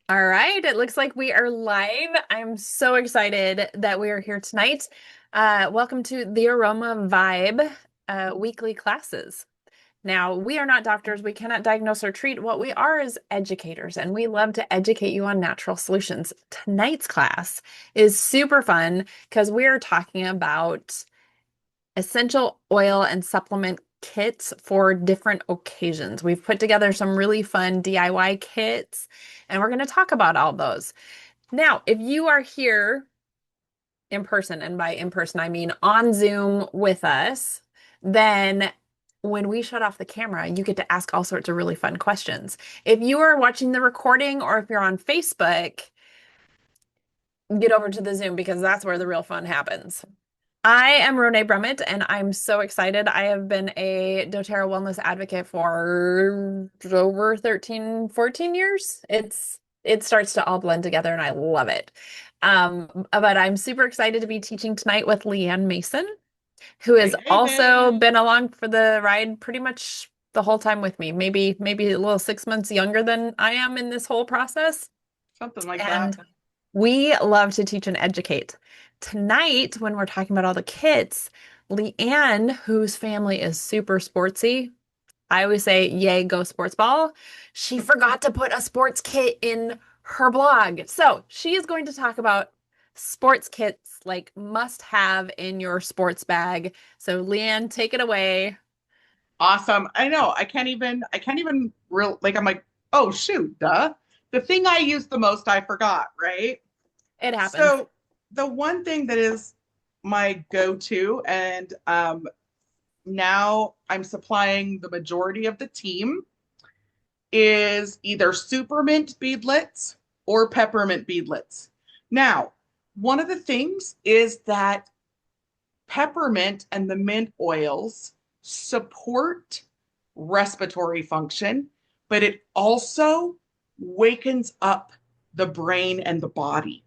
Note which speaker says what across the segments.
Speaker 1: All right, it looks like we are live. I'm so excited that we are here tonight. Welcome to the Aroma Vibe weekly classes. Now, we are not doctors. We cannot diagnose or treat. What we are is educators, and we love to educate you on natural solutions. Tonight's class is super fun because we are talking about essential oil and supplement kits for different occasions. We've put together some really fun DIY kits, and we're going to talk about all those. Now, if you are here in person, and by in person, I mean on Zoom with us, then when we shut off the camera, you get to ask all sorts of really fun questions. If you are watching the recording or if you're on Facebook, get over to the Zoom because that's where the real fun happens. I am Renee Brummett, and I'm so excited. I have been a doTERRA wellness advocate for over 13, 14 years. It starts to all blend together, and I love it. But I'm super excited to be teaching tonight with Leanne Mason, who has
Speaker 2: Hey, hey,
Speaker 1: also
Speaker 2: hey.
Speaker 1: been along for the ride pretty much the whole time with me. Maybe a little 6 months younger than I am in this whole process.
Speaker 2: Something like that.
Speaker 1: And we love to teach and educate. Tonight, when we're talking about all the kits, Leanne, whose family is super sportsy, I always say, yay, go sports ball. She forgot to put a sports kit in her blog. So she is going to talk about sports kits like must have in your sports bag. So Leanne, take it away.
Speaker 2: Awesome. I know. I can't even real like I'm like, oh shoot, duh. The thing I use the most, I forgot, right?
Speaker 1: It happens.
Speaker 2: So the one thing that is my go-to, and now I'm supplying the majority of the team, is either supermint beadlets or peppermint beadlets. Now, one of the things is that peppermint and the mint oils support respiratory function, but it also wakens up the brain and the body.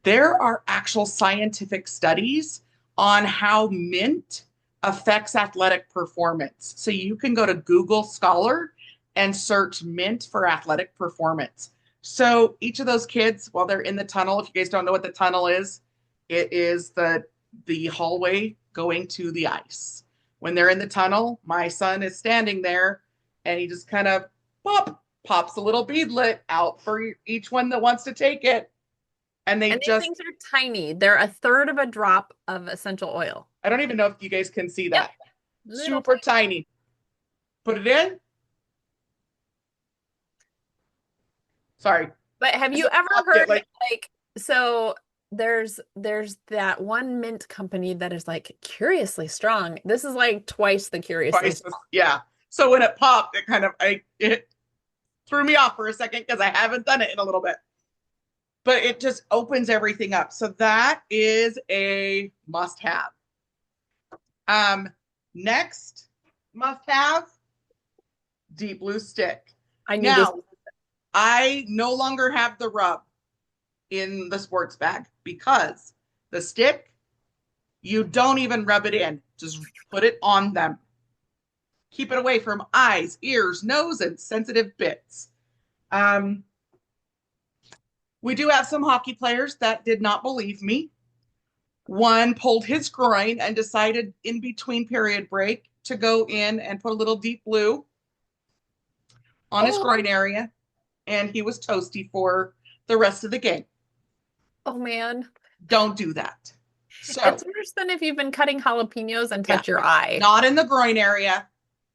Speaker 2: There are actual scientific studies on how mint affects athletic performance. So you can go to Google Scholar and search mint for athletic performance. So each of those kids, while they're in the tunnel, if you guys don't know what the tunnel is, it is the hallway going to the ice. When they're in the tunnel, my son is standing there and he just kind of pops a little beadlet out for each one that wants to take it. And they
Speaker 1: And these
Speaker 2: just,
Speaker 1: things are tiny. They're a third of a drop of essential oil.
Speaker 2: I don't even know if you guys can see
Speaker 1: Yep,
Speaker 2: that.
Speaker 1: little
Speaker 2: Super
Speaker 1: tiny.
Speaker 2: tiny. Put it in. Sorry.
Speaker 1: But have
Speaker 2: As
Speaker 1: you
Speaker 2: a
Speaker 1: ever
Speaker 2: pocket,
Speaker 1: heard
Speaker 2: like
Speaker 1: like so there's that one mint company that is like curiously strong. This is like twice the curiously
Speaker 2: twice.
Speaker 1: strong.
Speaker 2: Yeah. So when it popped, it kind of it threw me off for a second because I haven't done it in a little bit. But it just opens everything up. So that is a must have. Um, Next must have deep blue stick.
Speaker 1: I knew this.
Speaker 2: Now, I no longer have the rub in the sports bag because the stick, you don't even rub it in, just put it on them. Keep it away from eyes, ears, nose, and sensitive bits. Um, we do have some hockey players that did not believe me. One pulled his groin and decided in between period break to go in and put a little deep blue on his
Speaker 1: Oh,
Speaker 2: groin area, and he was toasty for the rest of the game.
Speaker 1: oh man.
Speaker 2: Don't do that.
Speaker 1: It's
Speaker 2: So,
Speaker 1: worse than if you've been cutting jalapenos and
Speaker 2: yeah,
Speaker 1: touch your eye.
Speaker 2: not in the groin area.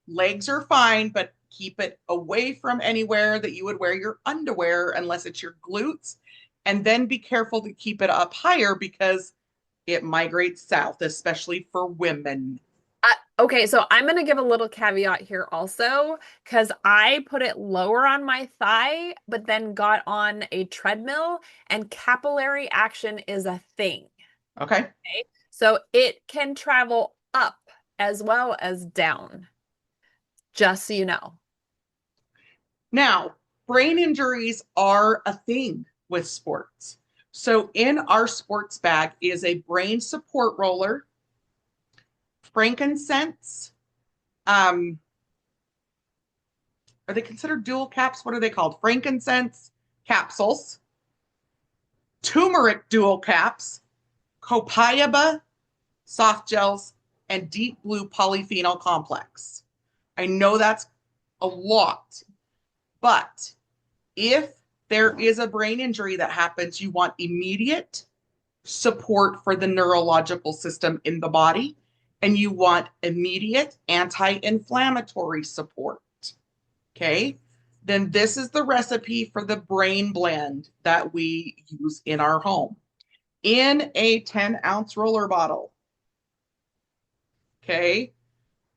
Speaker 2: Legs are fine, but keep it away from anywhere that you would wear your underwear unless it's your glutes. And then be careful to keep it up higher because it migrates south, especially for women.
Speaker 1: Okay, so I'm going to give a little caveat here also, because I put it lower on my thigh, but then got on a treadmill, and capillary action is a thing.
Speaker 2: Okay.
Speaker 1: Okay, so it can travel up as well as down, just so you know.
Speaker 2: Now, brain injuries are a thing with sports. So, in our sports bag is a brain support roller, frankincense. Um, are they considered dual caps? What are they called? Frankincense, capsules, turmeric dual caps, Copiaba soft gels, and deep blue polyphenol complex. I know that's a lot, but if there is a brain injury that happens, you want immediate support for the neurological system in the body, and you want immediate anti-inflammatory support. Okay, then this is the recipe for the brain blend that we use in our home in a 10-ounce roller bottle. Okay,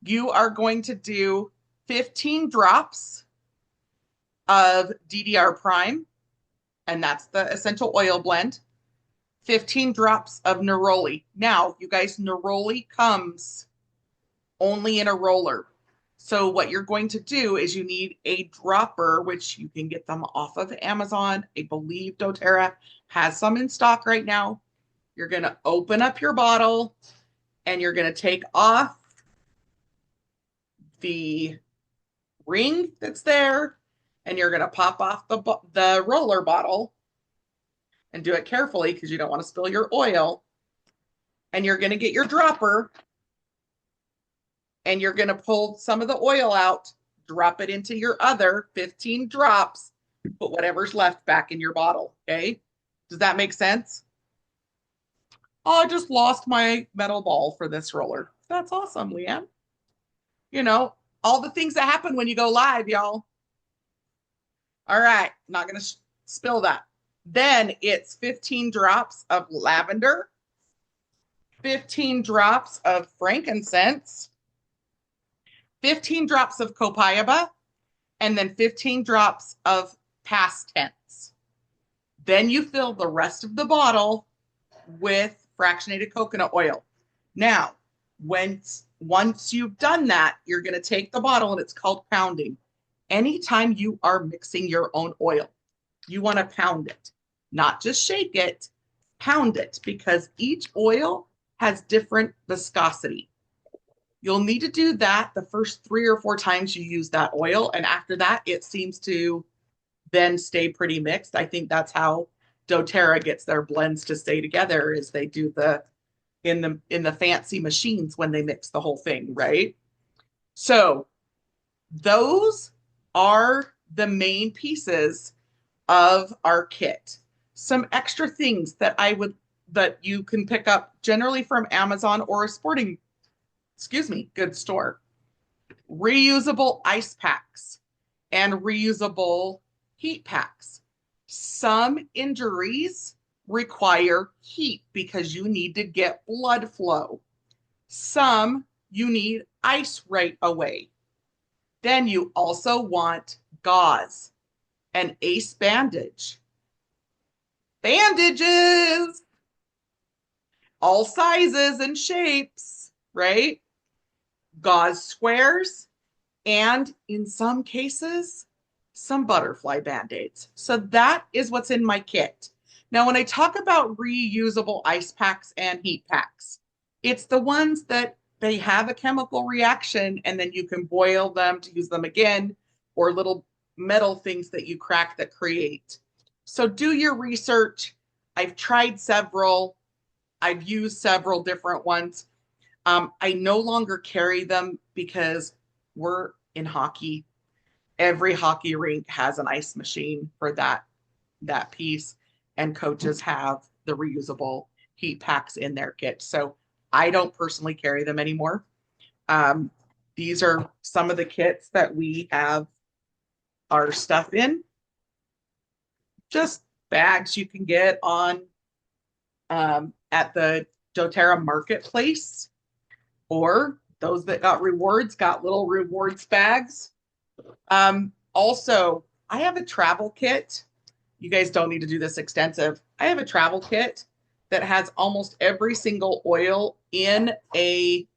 Speaker 2: you are going to do 15 drops of DDR Prime, and that's the essential oil blend. 15 drops of Neroli. Now, you guys, Neroli comes only in a roller. So what you're going to do is you need a dropper, which you can get them off of Amazon. I believe doTERRA has some in stock right now. You're going to open up your bottle and you're going to take off the ring that's there and you're going to pop off the roller bottle and do it carefully because you don't want to spill your oil. And you're going to get your dropper and you're going to pull some of the oil out, drop it into your other 15 drops, put whatever's left back in your bottle. Okay. Does that make sense? Oh, I just lost my metal ball for this roller. That's awesome, Leanne. You know, all the things that happen when you go live, y'all. All right. Not going to spill that. Then it's 15 drops of lavender, 15 drops of frankincense, 15 drops of copiaba, and then 15 drops of past tense. Then you fill the rest of the bottle with fractionated coconut oil. Now, once you've done that, you're going to take the bottle and it's called pounding. Anytime you are mixing your own oil, you want to pound it, not just shake it, pound it, because each oil has different viscosity. You'll need to do that the first 3 or 4 times you use that oil. And after that, it seems to then stay pretty mixed. I think that's how doTERRA gets their blends to stay together, is they do the in the fancy machines when they mix the whole thing, right? So those are the main pieces of our kit. Some extra things that you can pick up generally from Amazon or a sporting, goods store. Reusable ice packs and reusable heat packs. Some injuries require heat because you need to get blood flow. Some you need ice right away. Then you also want gauze, an ace bandage, bandages, all sizes and shapes, right? Gauze squares, and in some cases, some butterfly band-aids. So that is what's in my kit. Now, when I talk about reusable ice packs and heat packs, it's the ones that they have a chemical reaction and then you can boil them to use them again, or little metal things that you crack that create. So do your research. I've tried several. I've used several different ones. I no longer carry them because we're in hockey. Every hockey rink has an ice machine for that piece, and coaches have the reusable heat packs in their kit. So I don't personally carry them anymore. These are some of the kits that we have our stuff in. Just bags you can get on at the doTERRA marketplace, or those that got rewards got little rewards bags. Also, I have a travel kit. You guys don't need to do this extensive. I have a travel kit that has almost every single oil in a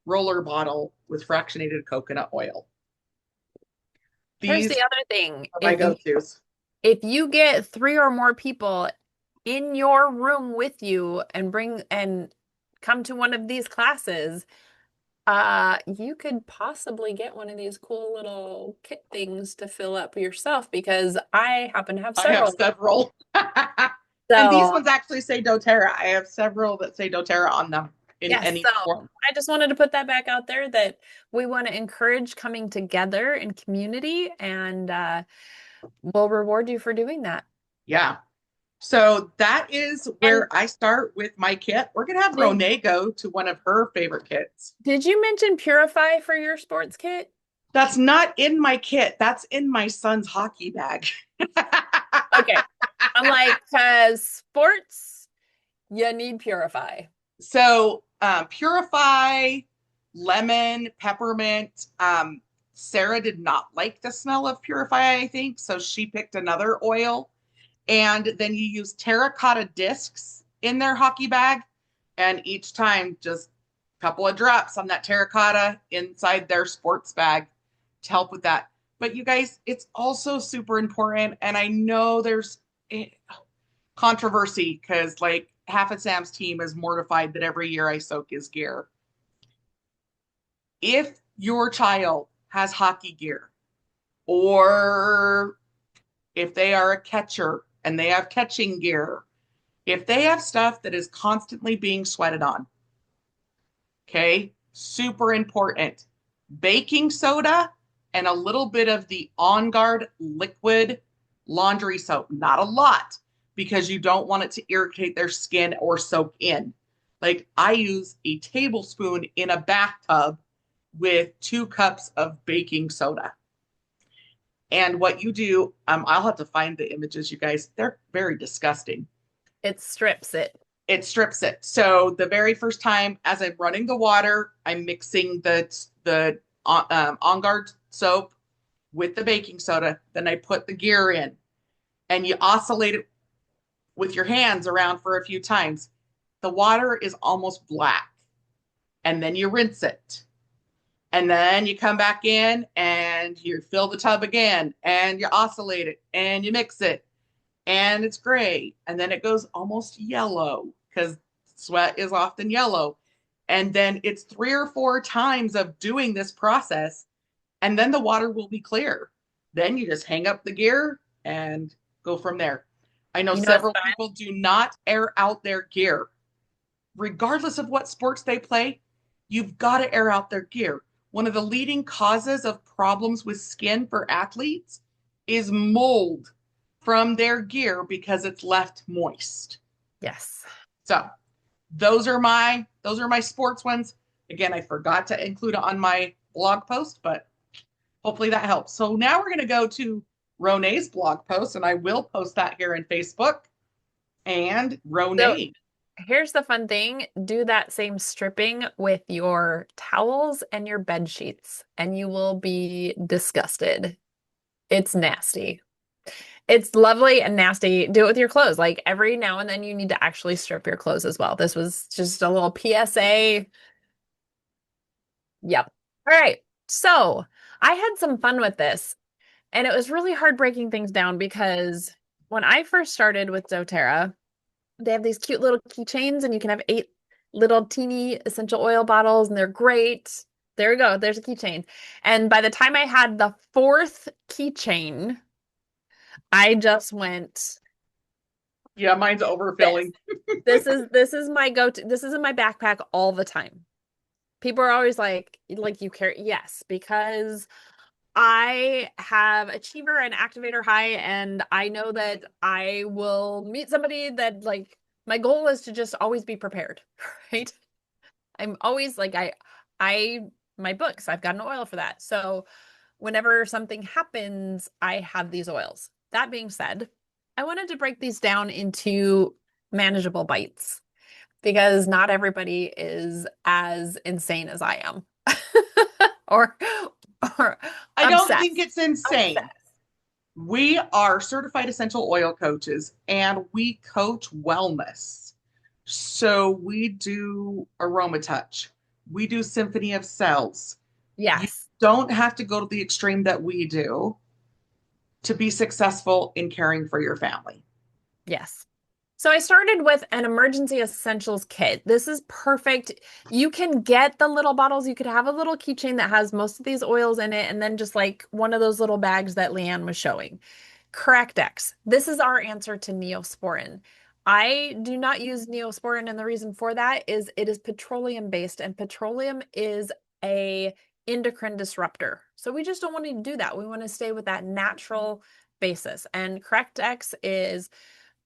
Speaker 2: roller bottle with fractionated coconut oil.
Speaker 1: Here's
Speaker 2: These
Speaker 1: the other thing.
Speaker 2: are my go-tos.
Speaker 1: If you get 3 or more people in your room with you and come to one of these classes, You could possibly get one of these cool little kit things to fill up yourself because I happen to have
Speaker 2: I have
Speaker 1: several.
Speaker 2: several. And these
Speaker 1: So,
Speaker 2: ones actually say doTERRA. I have several that say doTERRA on them in
Speaker 1: yes,
Speaker 2: any
Speaker 1: so
Speaker 2: form.
Speaker 1: I just wanted to put that back out there that we want to encourage coming together in community and we'll reward you for doing that.
Speaker 2: Yeah. So that is
Speaker 1: And
Speaker 2: where I start with my kit. We're going to have
Speaker 1: did,
Speaker 2: Renee go to one of her favorite kits.
Speaker 1: did you mention Purify for your sports kit?
Speaker 2: That's not in my kit. That's in my son's hockey bag.
Speaker 1: Okay. I'm like, because sports, you need Purify.
Speaker 2: So Purify, lemon, peppermint. Sarah did not like the smell of Purify, I think. So she picked another oil. And then you use terracotta discs in their hockey bag. And each time, just a couple of drops on that terracotta inside their sports bag to help with that. But you guys, it's also super important. And I know there's controversy because, like, half of Sam's team is mortified that every year I soak his gear. If your child has hockey gear, or if they are a catcher and they have catching gear, if they have stuff that is constantly being sweated on, okay, super important. Baking soda and a little bit of the On Guard liquid laundry soap, not a lot, because you don't want it to irritate their skin or soak in. Like I use a tablespoon in a bathtub with 2 cups of baking soda. And what you do, I'll have to find the images, you guys. They're very disgusting.
Speaker 1: It strips it.
Speaker 2: It strips it. So the very first time, as I'm running the water, I'm mixing the On Guard soap with the baking soda. Then I put the gear in, and you oscillate it with your hands around for a few times. The water is almost black, and then you rinse it. And then you come back in and you fill the tub again and you oscillate it and you mix it and it's gray. And then it goes almost yellow because sweat is often yellow. And then it's 3 or 4 times of doing this process. And then the water will be clear. Then you just hang up the gear and go from there. I know
Speaker 1: You know what's
Speaker 2: several
Speaker 1: fun?
Speaker 2: people do not air out their gear. Regardless of what sports they play, you've got to air out their gear. One of the leading causes of problems with skin for athletes is mold from their gear because it's left moist.
Speaker 1: Yes.
Speaker 2: So those are my sports ones. Again, I forgot to include it on my blog post, but hopefully that helps. So now we're going to go to Rone's blog post, and I will post that here in Facebook. And
Speaker 1: So
Speaker 2: Rone,
Speaker 1: here's the fun thing. Do that same stripping with your towels and your bed sheets, and you will be disgusted. It's nasty. It's lovely and nasty. Do it with your clothes. Like every now and then you need to actually strip your clothes as well. This was just a little PSA. Yep. All right. So I had some fun with this, and it was really hard breaking things down because when I first started with doTERRA, they have these cute little keychains, and you can have 8 little teeny essential oil bottles, and they're great. There we go. There's a keychain. And by the time I had the fourth keychain, I just went,
Speaker 2: yeah, mine's
Speaker 1: this.
Speaker 2: overfilling.
Speaker 1: This is my go-to. This is in my backpack all the time. People are always like you carry, yes, because I have achiever and activator high, and I know that I will meet somebody that like my goal is to just always be prepared, right? I'm always like I my books, I've got an oil for that. So whenever something happens, I have these oils. That being said, I wanted to break these down into manageable bites because not everybody is as insane as I am. or or
Speaker 2: I don't think
Speaker 1: obsessed.
Speaker 2: it's insane. We are certified essential oil coaches and we coach wellness. So we do aroma touch. We do symphony of cells. You
Speaker 1: Yes.
Speaker 2: don't have to go to the extreme that we do to be successful in caring for your family.
Speaker 1: Yes. So I started with an emergency essentials kit. This is perfect. You can get the little bottles. You could have a little keychain that has most of these oils in it, and then just like one of those little bags that Leanne was showing. Correct. This is our answer to Neosporin. I do not use Neosporin, and the reason for that is it is petroleum based, and petroleum is a endocrine disruptor. So we just don't want to do that. We want to stay with that natural basis. And Correct is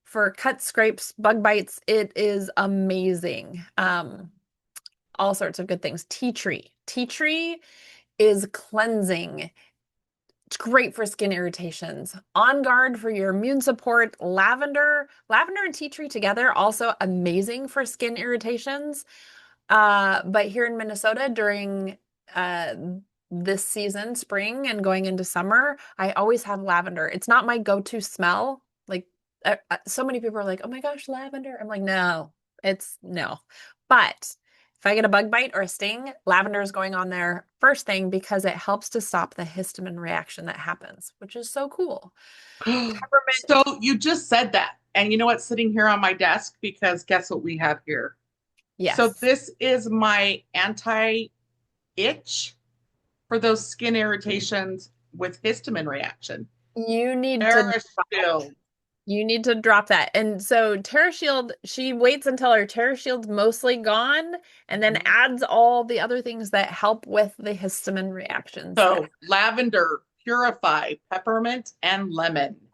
Speaker 1: for cuts, scrapes, bug bites. It is amazing. All sorts of good things. Tea tree. Tea tree is cleansing. It's great for skin irritations. On guard for your immune support. Lavender and tea tree together, also amazing for skin irritations. But here in Minnesota during uh, this season, spring and going into summer, I always have lavender. It's not my go-to smell. Like so many people are like, "Oh my gosh, lavender." I'm like, "No, it's no." But if I get a bug bite or a sting, lavender is going on there first thing because it helps to stop the histamine reaction that happens, which is so cool.
Speaker 2: So
Speaker 1: Peppermint,
Speaker 2: you just said that. And you know what's sitting here on my desk? Because guess what we have here? So
Speaker 1: yes.
Speaker 2: this is my anti-itch for those skin irritations with histamine reaction.
Speaker 1: You need to
Speaker 2: Airfield.
Speaker 1: You need to drop that. And so TerraShield, she waits until her TerraShield's mostly gone and then
Speaker 2: Mhm.
Speaker 1: adds all the other things that help with the histamine reactions that
Speaker 2: So lavender, purify, peppermint, and lemon.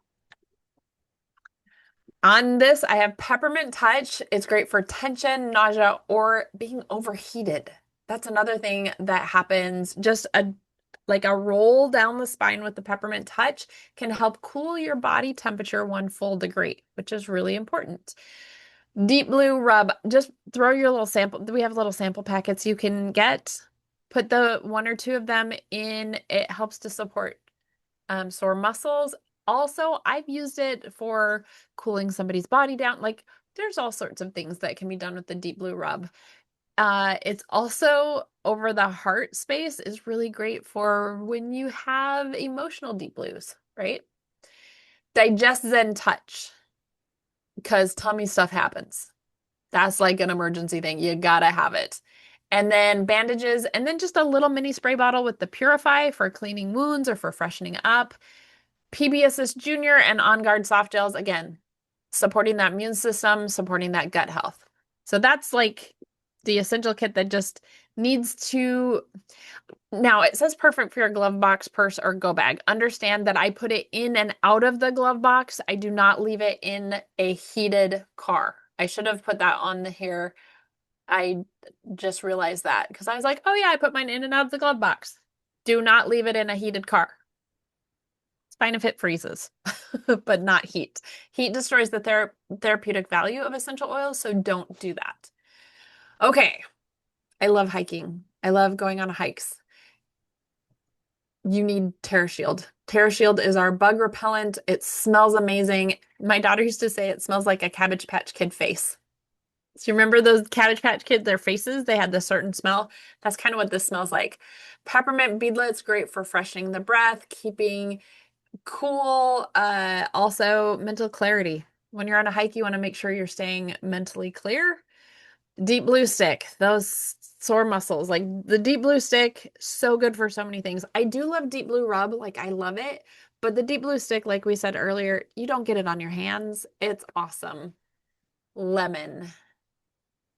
Speaker 1: on this, I have Peppermint Touch. It's great for tension, nausea, or being overheated. That's another thing that happens. Just a like a roll down the spine with the Peppermint Touch can help cool your body temperature 1 full degree, which is really important. Deep Blue Rub, just throw your little sample. We have little sample packets you can get. Put the one or two of them in. It helps to support sore muscles. Also, I've used it for cooling somebody's body down. Like there's all sorts of things that can be done with the Deep Blue Rub. It's also over the heart space is really great for when you have emotional deep blues, right? Digest Zen Touch, because tummy stuff happens. That's like an emergency thing. You gotta have it. And then bandages, and then just a little mini spray bottle with the Purify for cleaning wounds or for freshening up. PB Assist Junior and On Guard soft gels, again, supporting that immune system, supporting that gut health. So that's like the essential kit that just needs to. Now it says perfect for your glove box, purse, or go bag. Understand that I put it in and out of the glove box. I do not leave it in a heated car. I should have put that on here. I just realized that because I was like, oh yeah, I put mine in and out of the glove box. Do not leave it in a heated car. It's fine if it freezes, but not heat. Heat destroys the therapeutic value of essential oils, so don't do that. Okay, I love hiking. I love going on hikes. You need TerraShield. TerraShield is our bug repellent. It smells amazing. My daughter used to say it smells like a Cabbage Patch Kid face. So you remember those Cabbage Patch Kids, their faces, they had this certain smell. That's kind of what this smells like. Peppermint beadlets, great for freshening the breath, keeping cool. Also mental clarity. When you're on a hike, you want to make sure you're staying mentally clear. Deep Blue Stick, those sore muscles, like the Deep Blue Stick, so good for so many things. I do love Deep Blue Rub, like I love it, but the Deep Blue Stick, like we said earlier, you don't get it on your hands. It's awesome. Lemon,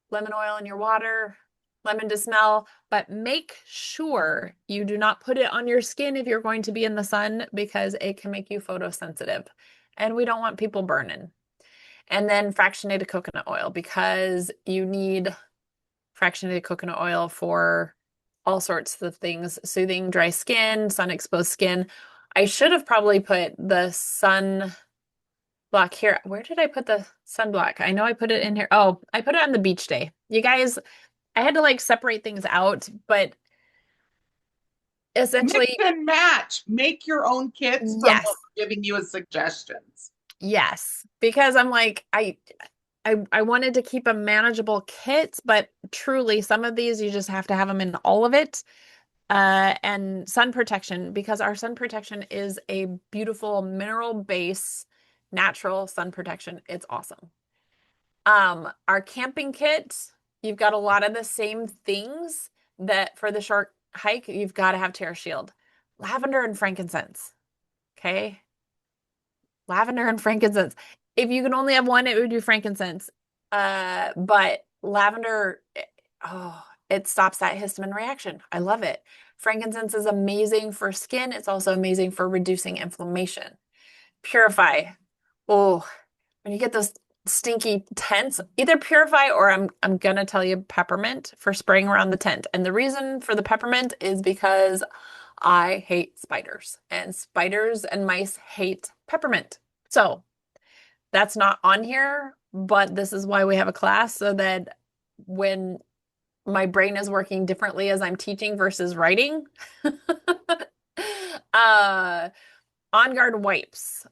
Speaker 1: lemon oil in your water, lemon to smell, but make sure you do not put it on your skin if you're going to be in the sun because it can make you photosensitive. And we don't want people burning. And then fractionated coconut oil because you need fractionated coconut oil for all sorts of things, soothing dry skin, sun exposed skin. I should have probably put the sun block here. Where did I put the sunblock? I know I put it in here. Oh, I put it on the beach day. You guys, I had to like separate things out, but
Speaker 2: Mix
Speaker 1: essentially,
Speaker 2: and match. Make your own kits from what
Speaker 1: yes,
Speaker 2: we're giving you as suggestions.
Speaker 1: yes, because I'm like, I wanted to keep a manageable kit, but truly some of these you just have to have them in all of it. And sun protection, because our sun protection is a beautiful mineral base, natural sun protection. It's awesome. Our camping kit, you've got a lot of the same things that for the short hike, you've got to have Terra Shield. Lavender and frankincense. Okay. Lavender and frankincense. If you can only have one, it would be frankincense. But lavender, oh, it stops that histamine reaction. I love it. Frankincense is amazing for skin. It's also amazing for reducing inflammation. Purify. Oh, when you get those stinky tents, either purify or I'm gonna tell you peppermint for spraying around the tent. And the reason for the peppermint is because I hate spiders, and spiders and mice hate peppermint. So that's not on here, but this is why we have a class so that when my brain is working differently as I'm teaching versus writing. uh, On guard wipes.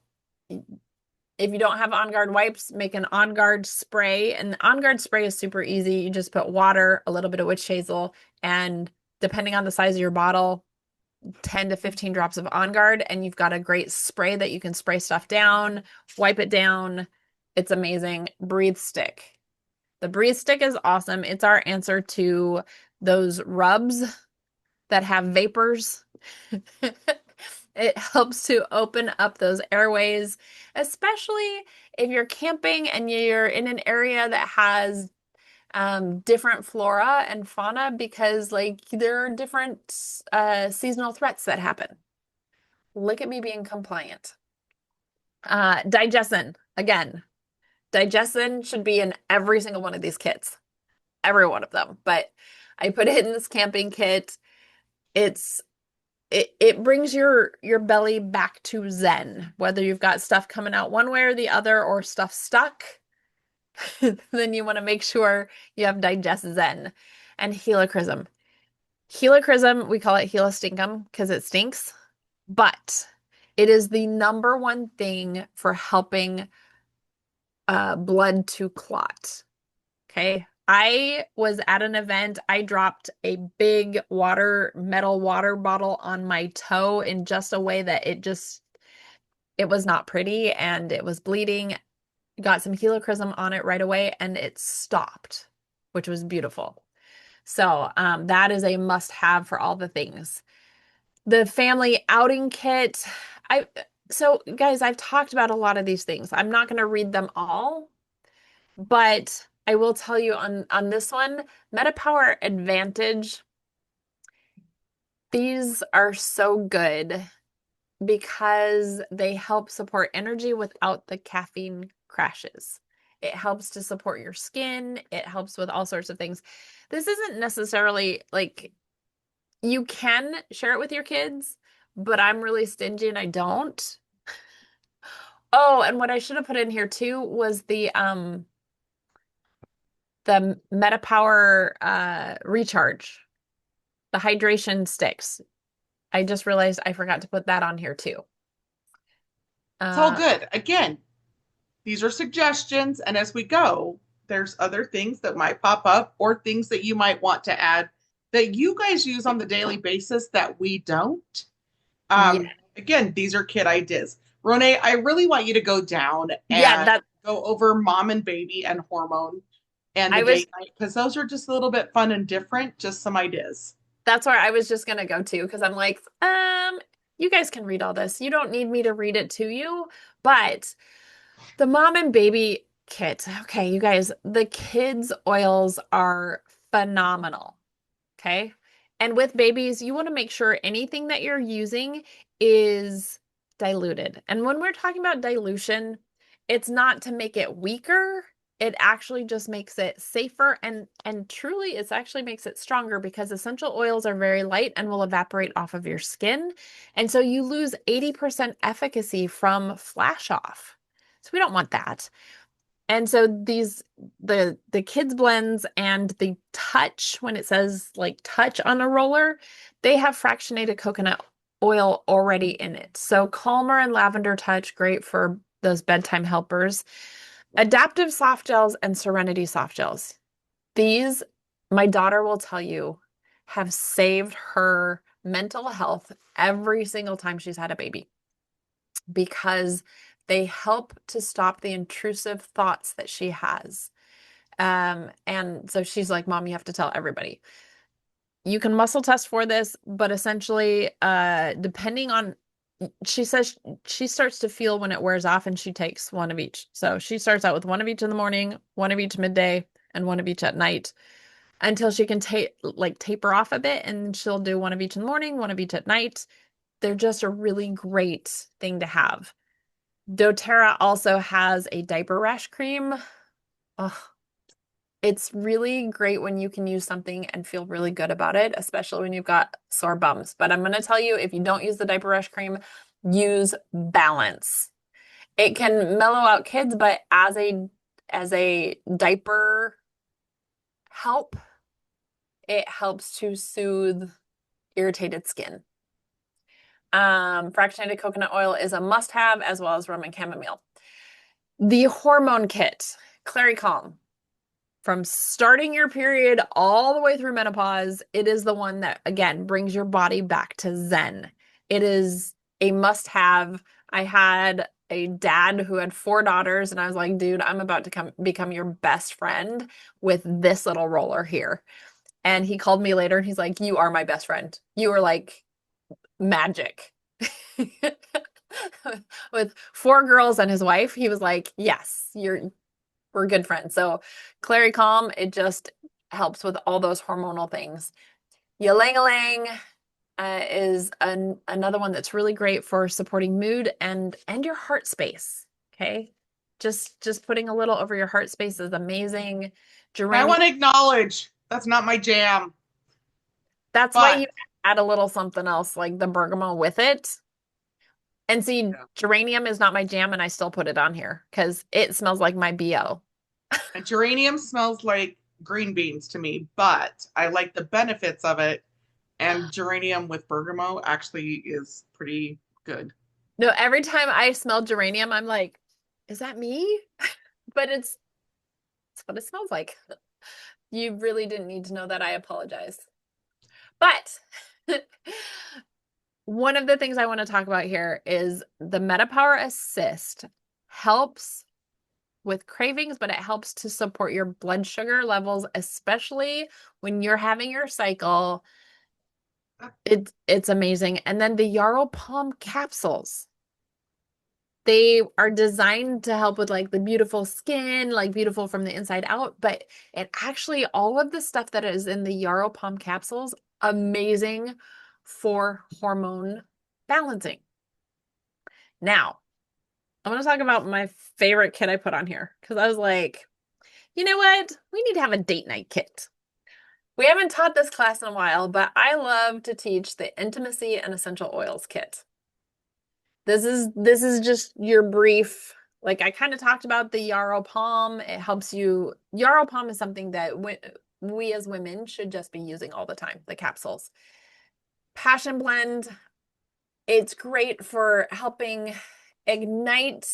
Speaker 1: If you don't have on guard wipes, make an on guard spray. And the on guard spray is super easy. You just put water, a little bit of witch hazel, and depending on the size of your bottle, 10 to 15 drops of on guard, and you've got a great spray that you can spray stuff down, wipe it down. It's amazing. Breathe stick. The breathe stick is awesome. It's our answer to those rubs that have vapors. It helps to open up those airways, especially if you're camping and you're in an area that has different flora and fauna because like there are different seasonal threats that happen. Look at me being compliant. Digestin, again, digestin should be in every single one of these kits, every one of them. But I put it in this camping kit. It's it brings your belly back to zen, whether you've got stuff coming out one way or the other or stuff stuck. Then you want to make sure you have digest zen and helichrysum. Helichrysum, we call it helistinkum because it stinks, but it is the number one thing for helping blood to clot. Okay. I was at an event. I dropped a big metal water bottle on my toe in just a way that it was not pretty and it was bleeding. Got some helichrysum on it right away and it stopped, which was beautiful. So that is a must have for all the things. The family outing kit. I so guys, I've talked about a lot of these things. I'm not going to read them all, but I will tell you on this one, MetaPower Advantage, these are so good because they help support energy without the caffeine crashes. It helps to support your skin. It helps with all sorts of things. This isn't necessarily like you can share it with your kids, but I'm really stingy and I don't. Oh, and what I should have put in here too was the MetaPower recharge, the hydration sticks. I just realized I forgot to put that on here too.
Speaker 2: It's all
Speaker 1: Uh,
Speaker 2: good. Again, these are suggestions, and as we go, there's other things that might pop up or things that you might want to add that you guys use on the daily basis that we don't.
Speaker 1: yeah,
Speaker 2: Again, these are kid ideas. Renee, I really want you to go down
Speaker 1: yeah,
Speaker 2: and go over mom and baby and hormone and the
Speaker 1: I was
Speaker 2: date night because those are just a little bit fun and different. Just some ideas.
Speaker 1: that's where I was just gonna go to because I'm like, you guys can read all this. You don't need me to read it to you, but the mom and baby kit. Okay, you guys, the kids' oils are phenomenal. Okay. And with babies, you want to make sure anything that you're using is diluted. And when we're talking about dilution, it's not to make it weaker. It actually just makes it safer and truly it actually makes it stronger because essential oils are very light and will evaporate off of your skin. And so you lose 80% efficacy from flash off. So we don't want that. And so the kids blends and the touch when it says like touch on a roller, they have fractionated coconut oil already in it. So Calmer and Lavender Touch, great for those bedtime helpers. Adaptive soft gels and Serenity soft gels. These, my daughter will tell you, have saved her mental health every single time she's had a baby because they help to stop the intrusive thoughts that she has. And so she's like, Mom, you have to tell everybody. You can muscle test for this, but essentially, depending on, she says she starts to feel when it wears off and she takes one of each. So she starts out with one of each in the morning, one of each midday, and one of each at night until she can taper off a bit and she'll do one of each in the morning, one of each at night. They're just a really great thing to have. doTERRA also has a diaper rash cream. Oh, it's really great when you can use something and feel really good about it, especially when you've got sore bums. But I'm going to tell you, if you don't use the diaper rash cream, use Balance. It can mellow out kids, but as a diaper help, it helps to soothe irritated skin. Fractionated coconut oil is a must-have, as well as Roman chamomile. The hormone kit, Clary Calm. From starting your period all the way through menopause, it is the one that, again, brings your body back to zen. It is a must-have. I had a dad who had 4 daughters, and I was like, dude, I'm about to become your best friend with this little roller here. And he called me later and he's like, you are my best friend. You are like magic. With 4 girls and his wife, he was like, yes, we're good friends. So Clary Calm, it just helps with all those hormonal things. Ylang is another one that's really great for supporting mood and your heart space. Okay. Just putting a little over your heart space is amazing.
Speaker 2: I
Speaker 1: Geranium,
Speaker 2: want to acknowledge that's not my jam,
Speaker 1: that's why
Speaker 2: but
Speaker 1: you add a little something else like the bergamot with it. And see,
Speaker 2: yeah.
Speaker 1: geranium is not my jam, and I still put it on here because it smells like my BO.
Speaker 2: And geranium smells like green beans to me, but I like the benefits of it. And geranium with bergamot actually is pretty good.
Speaker 1: No, every time I smell geranium, I'm like, is that me? But it's what it smells like. You really didn't need to know that. I apologize. But one of the things I want to talk about here is the MetaPower Assist helps with cravings, but it helps to support your blood sugar levels, especially when you're having your cycle. It's amazing. And then the Yarrow Palm capsules. They are designed to help with like the beautiful skin, like beautiful from the inside out, but it actually all of the stuff that is in the Yarrow Palm capsules, amazing for hormone balancing. Now, I'm going to talk about my favorite kit I put on here because I was like, you know what? We need to have a date night kit. We haven't taught this class in a while, but I love to teach the intimacy and essential oils kit. This is just your brief, like I kind of talked about the Yarrow Palm. It helps you. Yarrow Palm is something that we as women should just be using all the time, the capsules. Passion Blend, it's great for helping ignite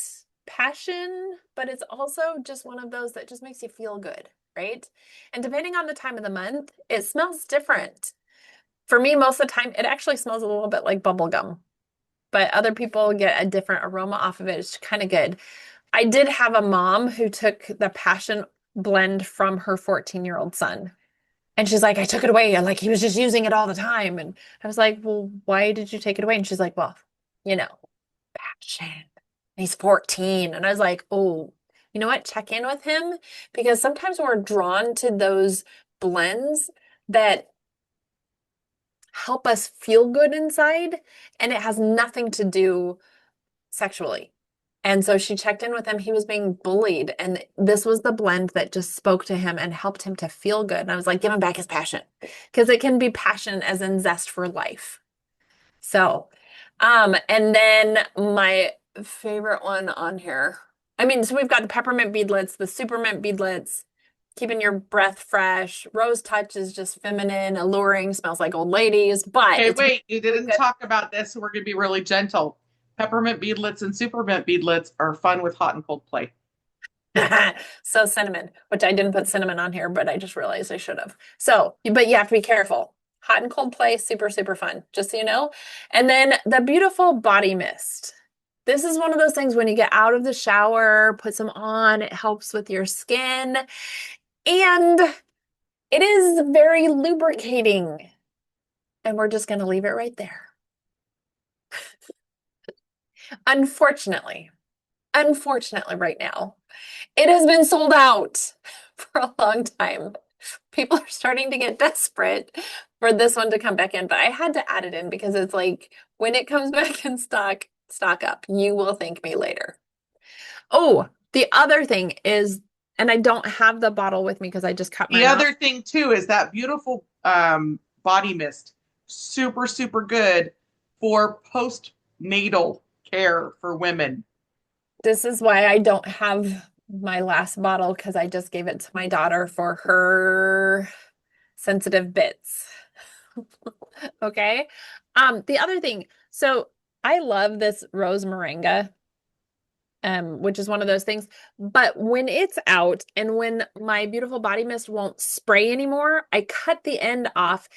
Speaker 1: passion, but it's also just one of those that just makes you feel good, right? And depending on the time of the month, it smells different. For me, most of the time, it actually smells a little bit like bubble gum, but other people get a different aroma off of it. It's kind of good. I did have a mom who took the passion blend from her 14-year-old son. And she's like, I took it away. And like, he was just using it all the time. And I was like, well, why did you take it away? And she's like, well, you know, passion. He's 14. And I was like, oh, you know what? Check in with him because sometimes we're drawn to those blends that help us feel good inside. And it has nothing to do sexually. And so she checked in with him. He was being bullied. And this was the blend that just spoke to him and helped him to feel good. And I was like, give him back his passion. Because it can be passion as in zest for life. So, and then my favorite one on here. I mean, so we've got the peppermint beadlets, the supermint beadlets, keeping your breath fresh. Rose touch is just feminine, alluring, smells like old ladies, but
Speaker 2: Okay,
Speaker 1: it's
Speaker 2: wait, you
Speaker 1: really
Speaker 2: didn't talk about this, so we're going to be really gentle. Peppermint beadlets and supermint beadlets are fun with hot and cold play.
Speaker 1: good. So cinnamon, which I didn't put cinnamon on here, but I just realized I should have. So, but you have to be careful. Hot and cold play, super, super fun, just so you know. And then the beautiful body mist. This is one of those things when you get out of the shower, put some on, it helps with your skin. And it is very lubricating. And we're just going to leave it right there. Unfortunately, unfortunately, right now, it has been sold out for a long time. People are starting to get desperate for this one to come back in, but I had to add it in because it's like when it comes back in stock, stock up. You will thank me later. Oh, the other thing is, and I don't have the bottle with me because I just cut
Speaker 2: The
Speaker 1: mine off.
Speaker 2: other thing too is that beautiful body mist, super, super good for postnatal care for women.
Speaker 1: This is why I don't have my last bottle because I just gave it to my daughter for her sensitive bits. Okay. The other thing, so I love this rose moringa, which is one of those things. But when it's out and when my beautiful body mist won't spray anymore, I cut the end off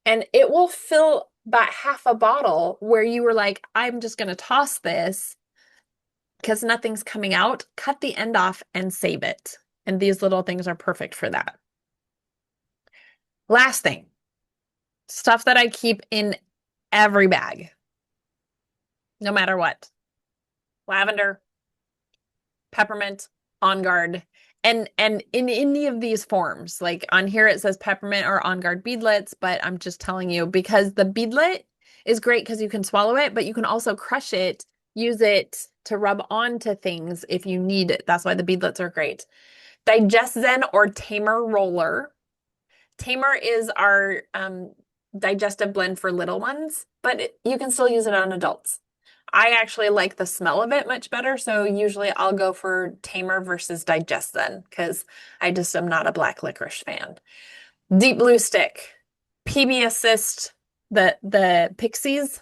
Speaker 1: and it will fill about half a bottle where you were like, I'm just gonna toss this because nothing's coming out. Cut the end off and save it. And these little things are perfect for that. Last thing, stuff that I keep in every bag, no matter what. Lavender, peppermint, on guard. And in any of these forms, like on here it says peppermint or on guard beadlets, but I'm just telling you because the beadlet is great because you can swallow it, but you can also crush it, use it to rub onto things if you need it. That's why the beadlets are great. Digest Zen or Tamer roller. Tamer is our digestive blend for little ones, but you can still use it on adults. I actually like the smell of it much better, so usually I'll go for Tamer versus Digest Zen because I just am not a black licorice fan. Deep Blue Stick, PB Assist, the Pixies,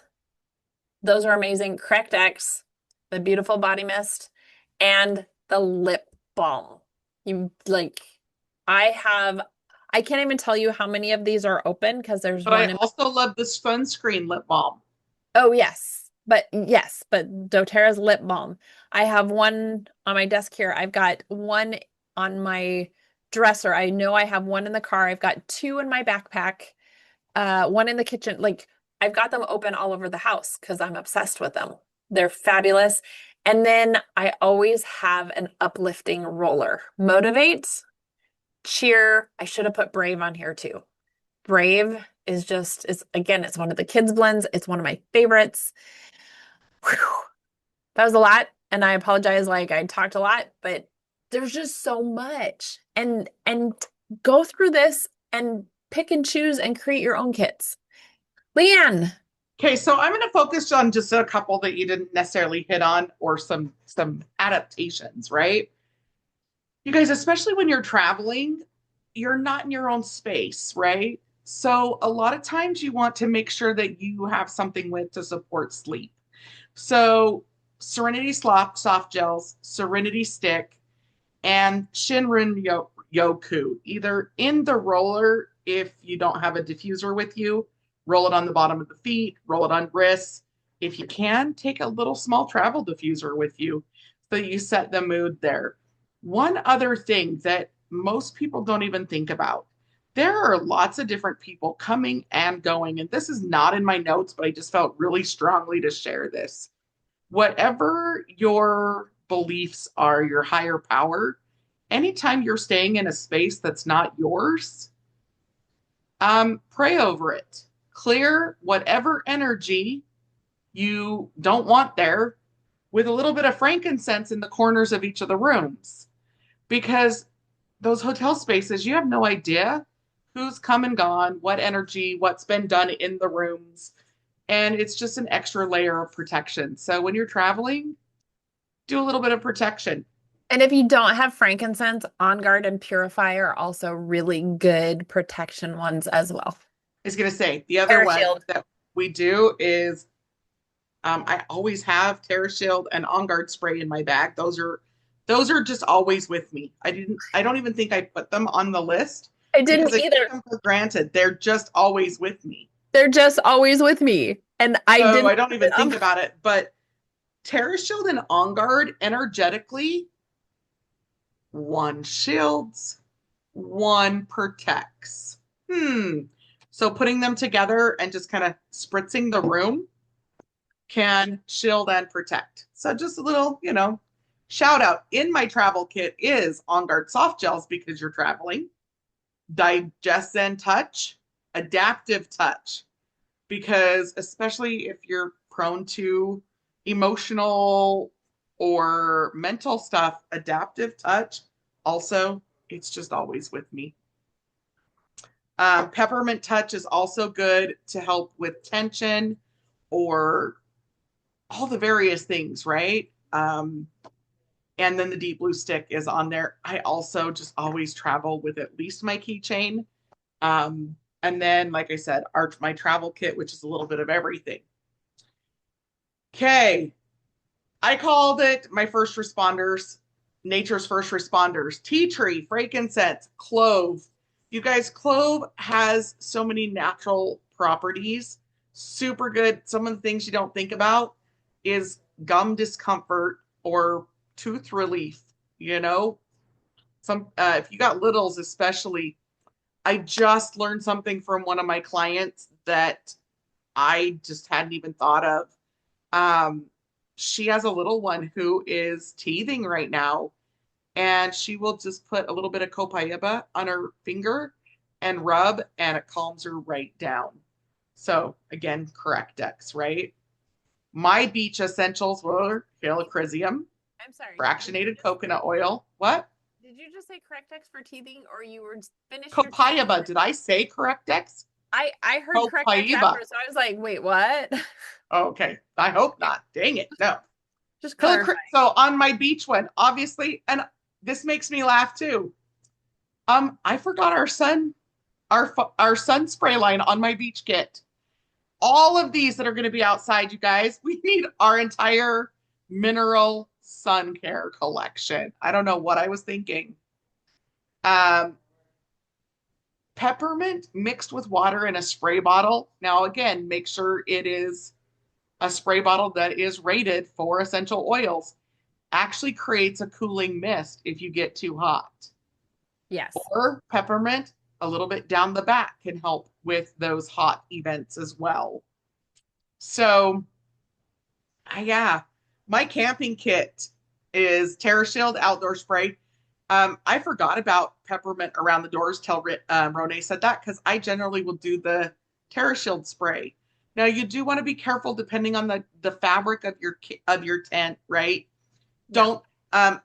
Speaker 1: those are amazing. Correct X, the beautiful body mist, and the lip balm. You like, I have, I can't even tell you how many of these are open because there's
Speaker 2: But I
Speaker 1: one in,
Speaker 2: also love the sunscreen lip balm.
Speaker 1: oh yes, but doTERRA's lip balm. I have one on my desk here. I've got one on my dresser. I know I have one in the car. I've got two in my backpack, one in the kitchen. Like I've got them open all over the house because I'm obsessed with them. They're fabulous. And then I always have an uplifting roller. Motivate, cheer. I should have put Brave on here too. Brave is just is again, it's one of the kids blends. It's one of my favorites. Whew. That was a lot, and I apologize like I talked a lot, but there's just so much. And go through this and pick and choose and create your own kits. Leanne.
Speaker 2: Okay, so I'm going to focus on just a couple that you didn't necessarily hit on or some adaptations, right? You guys, especially when you're traveling, you're not in your own space, right? So a lot of times you want to make sure that you have something with to support sleep. So Serenity soft gels, Serenity stick, and Shinrin Yoku, either in the roller if you don't have a diffuser with you, roll it on the bottom of the feet, roll it on wrists. If you can, take a little small travel diffuser with you so you set the mood there. One other thing that most people don't even think about, there are lots of different people coming and going, and this is not in my notes, but I just felt really strongly to share this. Whatever your beliefs are, your higher power, anytime you're staying in a space that's not yours, pray over it. Clear whatever energy you don't want there with a little bit of frankincense in the corners of each of the rooms. Because those hotel spaces, you have no idea who's come and gone, what energy, what's been done in the rooms. And it's just an extra layer of protection. So when you're traveling, do a little bit of protection.
Speaker 1: And if you don't have frankincense, On Guard and Purify are also really good protection ones as well.
Speaker 2: I was going to say the other
Speaker 1: Air
Speaker 2: one
Speaker 1: Shield.
Speaker 2: that we do is I always have Terra Shield and On Guard spray in my bag. Those are just always with me. I don't even think I put them on the list
Speaker 1: I
Speaker 2: because
Speaker 1: didn't
Speaker 2: I take
Speaker 1: either.
Speaker 2: them for granted. They're just always with me.
Speaker 1: They're just always with me. And I
Speaker 2: So
Speaker 1: didn't
Speaker 2: I don't
Speaker 1: put
Speaker 2: even think
Speaker 1: them.
Speaker 2: about it. But Terra Shield and On Guard energetically, one shields, one protects. So putting them together and just kind of spritzing the room can shield and protect. So just a little, shout out in my travel kit is On Guard soft gels because you're traveling, digest and touch, adaptive touch, because especially if you're prone to emotional or mental stuff, adaptive touch also, it's just always with me. Peppermint touch is also good to help with tension or all the various things, right? And then the deep blue stick is on there. I also just always travel with at least my keychain. And then, like I said, my travel kit, which is a little bit of everything. Okay, I called it my first responders, nature's first responders, tea tree, frankincense, clove. You guys, clove has so many natural properties. Super good. Some of the things you don't think about is gum discomfort or tooth relief, you know? Some if you got littles especially, I just learned something from one of my clients that I just hadn't even thought of. Um, she has a little one who is teething right now, and she will just put a little bit of Copiaba on her finger and rub, and it calms her right down. So again, correct X, right? My beach essentials were helichrysum,
Speaker 1: I'm sorry.
Speaker 2: fractionated coconut oil. What?
Speaker 1: Did you just say correct X for teething, or you were finished your teething?
Speaker 2: Copiaba. Did I say correct X?
Speaker 1: I heard correct X
Speaker 2: Copiaba.
Speaker 1: after, so I was like, wait, what?
Speaker 2: Okay. I hope not. Dang it. No.
Speaker 1: Just clarify.
Speaker 2: So on my beach one, obviously, and this makes me laugh too. I forgot our sun spray line on my beach kit. All of these that are going to be outside, you guys, we need our entire mineral sun care collection. I don't know what I was thinking. Um, Peppermint mixed with water in a spray bottle. Now, again, make sure it is a spray bottle that is rated for essential oils. Actually creates a cooling mist if you get too hot.
Speaker 1: Yes.
Speaker 2: Or peppermint, a little bit down the back can help with those hot events as well. So, yeah, my camping kit is TerraShield outdoor spray. I forgot about peppermint around the doors till Rone said that because I generally will do the TerraShield spray. Now you do want to be careful depending on the fabric of your tent, right?
Speaker 1: Yeah.
Speaker 2: Don't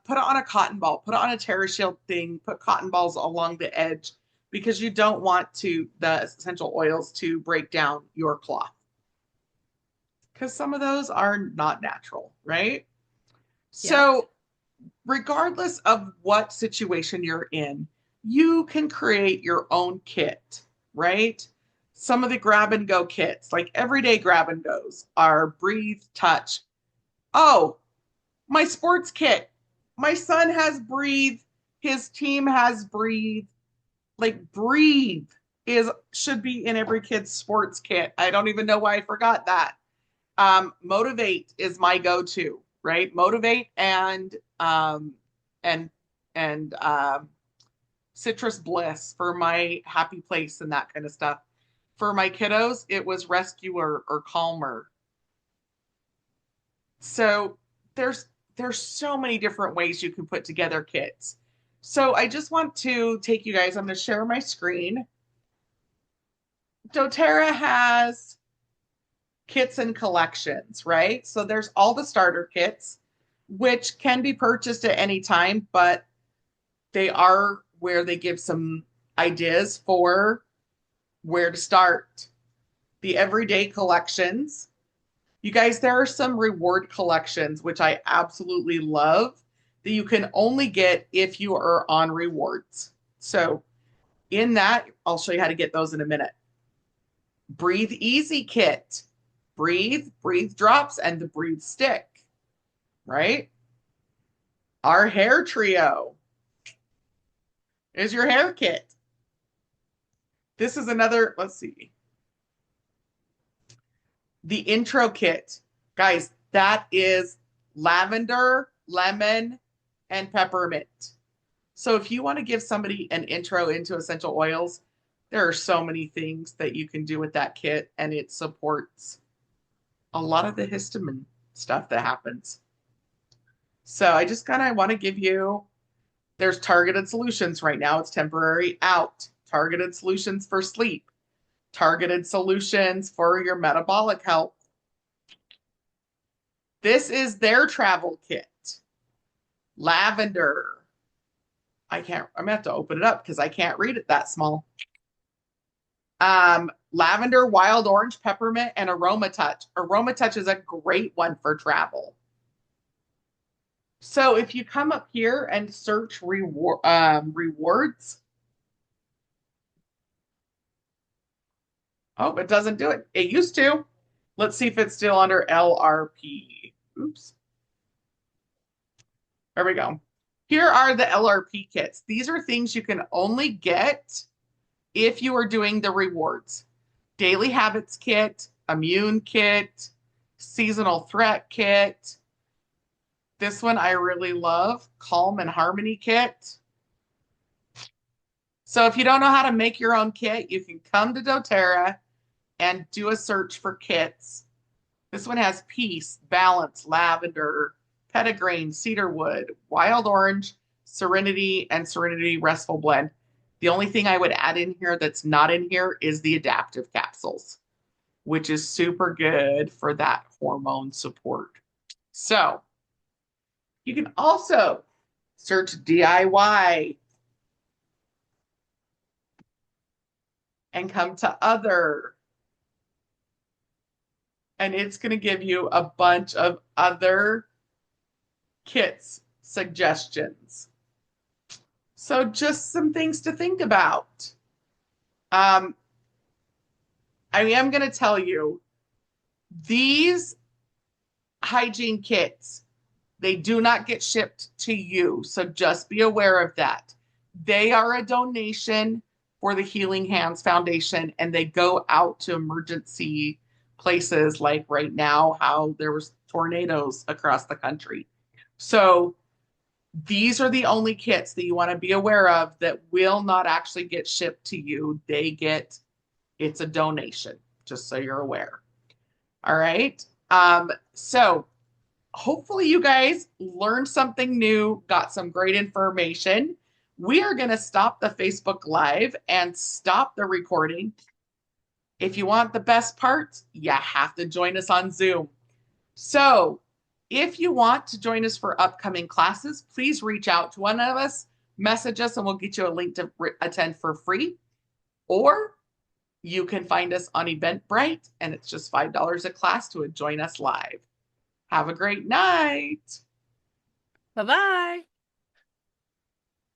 Speaker 2: put it on a cotton ball, put it on a TerraShield thing, put cotton balls along the edge because you don't want the essential oils to break down your cloth. Because some of those are not natural, right?
Speaker 1: Yes.
Speaker 2: So regardless of what situation you're in, you can create your own kit, right? Some of the grab and go kits, like everyday grab and goes, are breathe, touch. Oh, my sports kit. My son has breathe. His team has breathe. Like breathe should be in every kid's sports kit. I don't even know why I forgot that. Motivate is my go-to, right? Motivate and citrus bliss for my happy place and that kind of stuff. For my kiddos, it was rescuer or calmer. So there's so many different ways you can put together kits. So I just want to take you guys, I'm going to share my screen. doTERRA has kits and collections, right? So there's all the starter kits, which can be purchased at any time, but they are where they give some ideas for where to start. The everyday collections. You guys, there are some reward collections, which I absolutely love, that you can only get if you are on rewards. So in that, I'll show you how to get those in a minute. Breathe Easy Kit. Breathe drops, and the breathe stick, right? Our hair trio is your hair kit. This is another, let's see. The intro kit. Guys, that is lavender, lemon, and peppermint. So if you want to give somebody an intro into essential oils, there are so many things that you can do with that kit, and it supports a lot of the histamine stuff that happens. So I just kind of want to give you, there's targeted solutions right now. It's temporary out. Targeted solutions for sleep. Targeted solutions for your metabolic health. This is their travel kit. Lavender. I'm gonna have to open it up because I can't read it that small. Lavender, wild orange, peppermint, and aroma touch. Aroma touch is a great one for travel. So if you come up here and search rewards, oh, it doesn't do it. It used to. Let's see if it's still under LRP. Oops. There we go. Here are the LRP kits. These are things you can only get if you are doing the rewards. Daily Habits Kit, Immune Kit, Seasonal Threat Kit. This one I really love, Calm and Harmony Kit. So if you don't know how to make your own kit, you can come to doTERRA and do a search for kits. This one has peace, balance, lavender, petitgrain, cedarwood, wild orange, serenity, and serenity restful blend. The only thing I would add in here that's not in here is the adaptive capsules, which is super good for that hormone support. So you can also search DIY and come to other, and it's going to give you a bunch of other kits suggestions. So just some things to think about. I am going to tell you, these hygiene kits, they do not get shipped to you. So just be aware of that. They are a donation for the Healing Hands Foundation, and they go out to emergency places like right now, how there was tornadoes across the country. So these are the only kits that you want to be aware of that will not actually get shipped to you. It's a donation, just so you're aware. All right. So hopefully you guys learned something new, got some great information. We are going to stop the Facebook Live and stop the recording. If you want the best parts, you have to join us on Zoom. So if you want to join us for upcoming classes, please reach out to one of us, message us, and we'll get you a link to attend for free. Or you can find us on Eventbrite, and it's just $5 a class to join us live. Have a great night.
Speaker 1: Bye-bye.